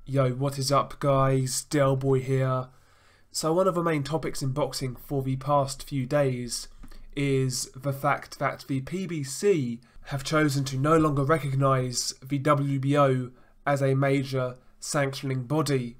Yo, what is up guys, Boy here. So one of the main topics in boxing for the past few days is the fact that the PBC have chosen to no longer recognise the WBO as a major sanctioning body.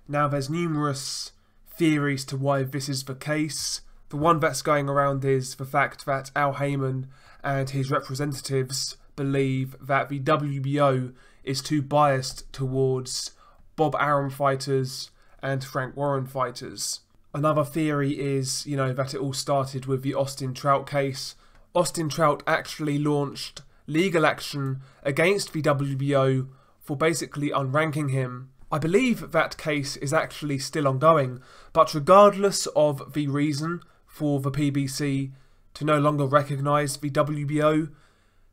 Now there's numerous theories to why this is the case. The one that's going around is the fact that Al Haymon and his representatives believe that the WBO is too biased towards Bob Arum fighters and Frank Warren fighters. Another theory is, that it all started with the Austin Trout case. Austin Trout actually launched legal action against the WBO for basically unranking him. I believe that case is actually still ongoing, but regardless of the reason for the PBC to no longer recognise the WBO,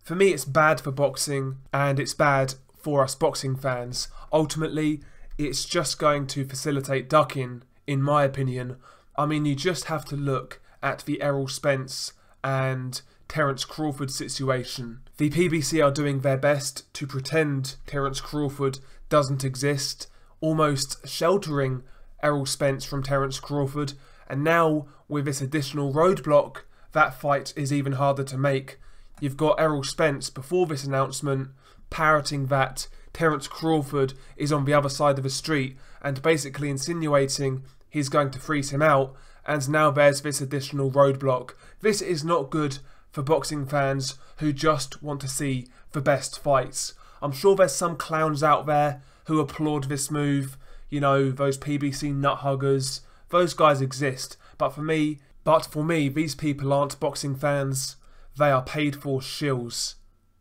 for me it's bad for boxing and it's bad for us boxing fans. Ultimately, it's just going to facilitate ducking, in my opinion. I mean, you just have to look at the Errol Spence and Terence Crawford situation. The PBC are doing their best to pretend Terence Crawford doesn't exist, almost sheltering Errol Spence from Terence Crawford, and now with this additional roadblock, that fight is even harder to make. You've got Errol Spence before this announcement parroting that Terence Crawford is on the other side of the street and basically insinuating he's going to freeze him out, and now there's this additional roadblock. This is not good for boxing fans who just want to see the best fights. I'm sure there's some clowns out there who applaud this move, those PBC nut huggers. Those guys exist, but for me, these people aren't boxing fans. They are paid for shills,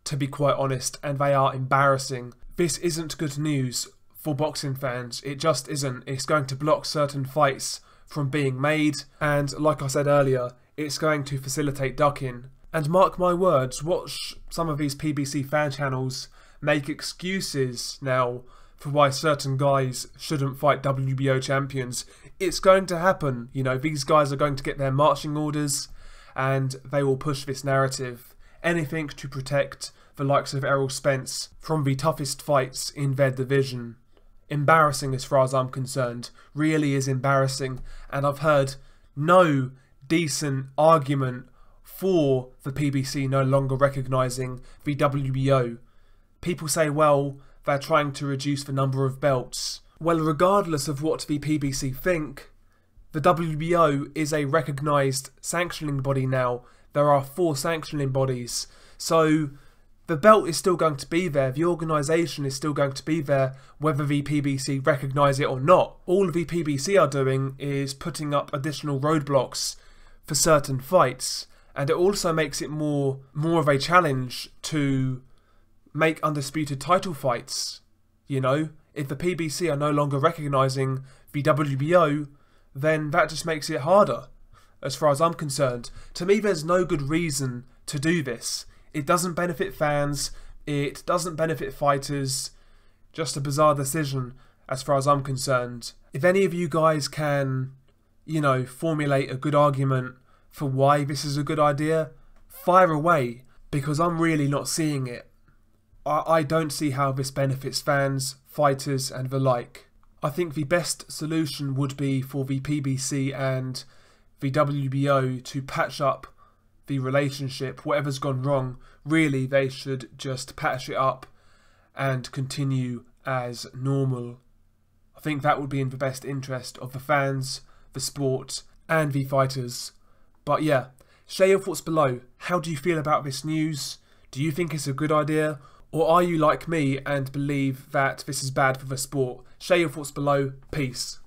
to be quite honest, and they are embarrassing. This isn't good news for boxing fans. It just isn't. It's going to block certain fights from being made, and like I said earlier, it's going to facilitate ducking. And mark my words, watch some of these PBC fan channels make excuses now for why certain guys shouldn't fight WBO champions. It's going to happen. These guys are going to get their marching orders and they will push this narrative. Anything to protect the likes of Errol Spence from the toughest fights in their division. Embarrassing as far as I'm concerned. Really is embarrassing. And I've heard no decent argument for the PBC no longer recognising the WBO. People say, well, they're trying to reduce the number of belts. Well, regardless of what the PBC think, the WBO is a recognised sanctioning body now. There are 4 sanctioning bodies. So the belt is still going to be there. The organisation is still going to be there, whether the PBC recognise it or not. All the PBC are doing is putting up additional roadblocks for certain fights. And it also makes it more of a challenge to make undisputed title fights. If the PBC are no longer recognising the WBO, then that just makes it harder, as far as I'm concerned. To me, there's no good reason to do this. It doesn't benefit fans, it doesn't benefit fighters. Just a bizarre decision, as far as I'm concerned. If any of you guys can, formulate a good argument for why this is a good idea, fire away, because I'm really not seeing it. I don't see how this benefits fans, fighters and the like. I think the best solution would be for the PBC and the WBO to patch up the relationship. Whatever's gone wrong, really they should just patch it up and continue as normal. I think that would be in the best interest of the fans, the sport and the fighters. But yeah, share your thoughts below. How do you feel about this news? Do you think it's a good idea? Or are you like me and believe that this is bad for the sport? Share your thoughts below. Peace.